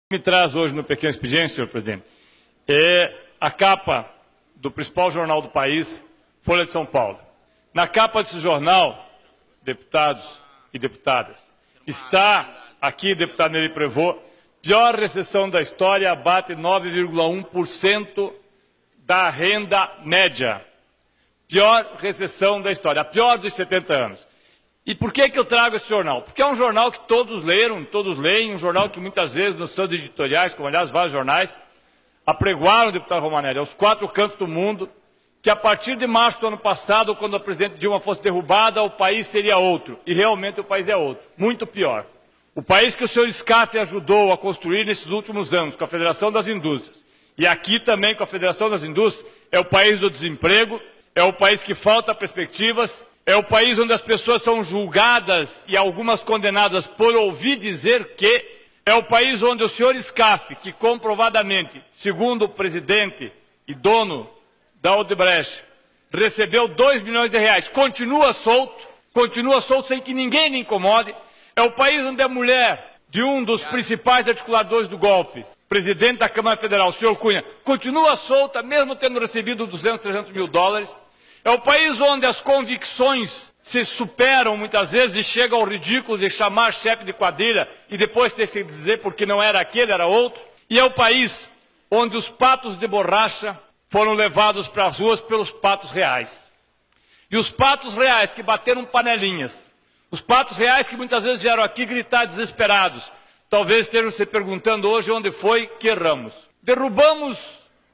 Me traz hoje no Pequeno Expediente, senhor presidente, é a capa do principal jornal do país, Folha de São Paulo. Na capa desse jornal, deputados e deputadas, está aqui, deputado Nery Prevot, pior recessão da história, abate 9,1% da renda média. Pior recessão da história, a pior dos 70 anos. E por que eu trago esse jornal? Porque é um jornal que todos leram, todos leem, um jornal que muitas vezes nos seus editoriais, como aliás vários jornais, apregoaram o deputado Romanelli aos quatro cantos do mundo, que a partir de março do ano passado, quando a presidente Dilma fosse derrubada, o país seria outro. E realmente o país é outro, muito pior. O país que o senhor Scaff ajudou a construir nesses últimos anos, com a Federação das Indústrias, e aqui também com a Federação das Indústrias, é o país do desemprego, é o país que falta perspectivas, é o país onde as pessoas são julgadas e algumas condenadas por ouvir dizer que, é o país onde o senhor Scaff, que comprovadamente, segundo o presidente e dono da Odebrecht, recebeu 2 milhões de reais, continua solto sem que ninguém lhe incomode, é o país onde a mulher de um dos principais articuladores do golpe, presidente da Câmara Federal, o senhor Cunha, continua solta, mesmo tendo recebido 200, 300 mil dólares, é o país onde as convicções se superam muitas vezes e chegam ao ridículo de chamar chefe de quadrilha e depois ter que dizer porque não era aquele, era outro. E é o país onde os patos de borracha foram levados para as ruas pelos patos reais. E os patos reais que bateram panelinhas, os patos reais que muitas vezes vieram aqui gritar desesperados, talvez estejam se perguntando hoje onde foi que erramos. Derrubamos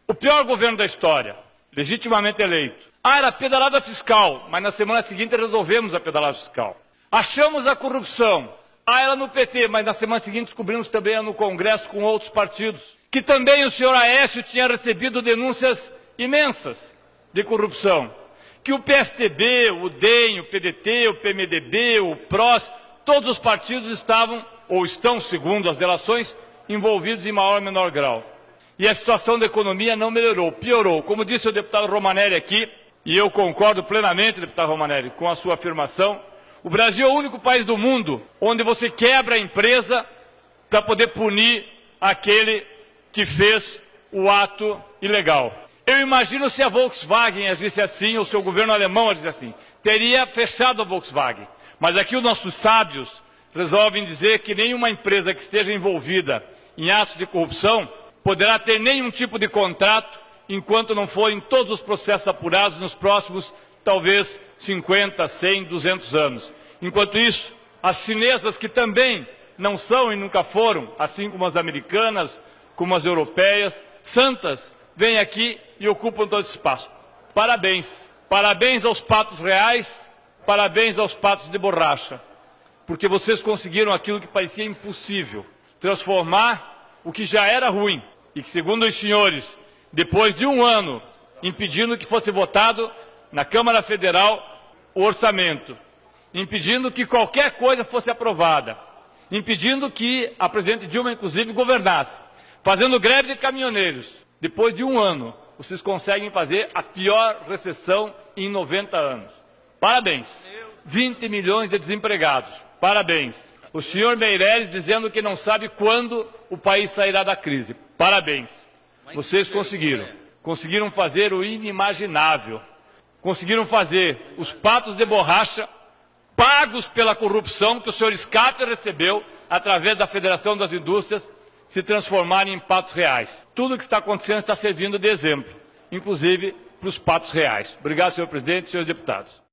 o pior governo da história, legitimamente eleito. Era pedalada fiscal, mas na semana seguinte resolvemos a pedalada fiscal. Achamos a corrupção. Era no PT, mas na semana seguinte descobrimos também no Congresso com outros partidos. Que também o senhor Aécio tinha recebido denúncias imensas de corrupção. Que o PSTB, o DEM, o PDT, o PMDB, o PROS, todos os partidos estavam, ou estão, segundo as delações, envolvidos em maior ou menor grau. E a situação da economia não melhorou, piorou. Como disse o deputado Romanelli aqui, e eu concordo plenamente, deputado Romanelli, com a sua afirmação, o Brasil é o único país do mundo onde você quebra a empresa para poder punir aquele que fez o ato ilegal. Eu imagino se a Volkswagen agisse assim, ou se o governo alemão agisse assim, teria fechado a Volkswagen. Mas aqui os nossos sábios resolvem dizer que nenhuma empresa que esteja envolvida em atos de corrupção poderá ter nenhum tipo de contrato enquanto não forem todos os processos apurados nos próximos, talvez, 50, 100, 200 anos. Enquanto isso, as chinesas, que também não são e nunca foram, assim como as americanas, como as europeias, santas, vêm aqui e ocupam todo esse espaço. Parabéns. Parabéns aos patos reais, parabéns aos patos de borracha, porque vocês conseguiram aquilo que parecia impossível, transformar o que já era ruim, e que, segundo os senhores, depois de um ano impedindo que fosse votado na Câmara Federal o orçamento, impedindo que qualquer coisa fosse aprovada, impedindo que a presidente Dilma, inclusive, governasse, fazendo greve de caminhoneiros. Depois de um ano, vocês conseguem fazer a pior recessão em 90 anos. Parabéns. 20 milhões de desempregados. Parabéns. O senhor Meirelles dizendo que não sabe quando o país sairá da crise. Parabéns. Vocês conseguiram. Conseguiram fazer o inimaginável. Conseguiram fazer os patos de borracha pagos pela corrupção que o senhor Scaff recebeu através da Federação das Indústrias se transformarem em patos reais. Tudo o que está acontecendo está servindo de exemplo, inclusive para os patos reais. Obrigado, senhor presidente e senhores deputados.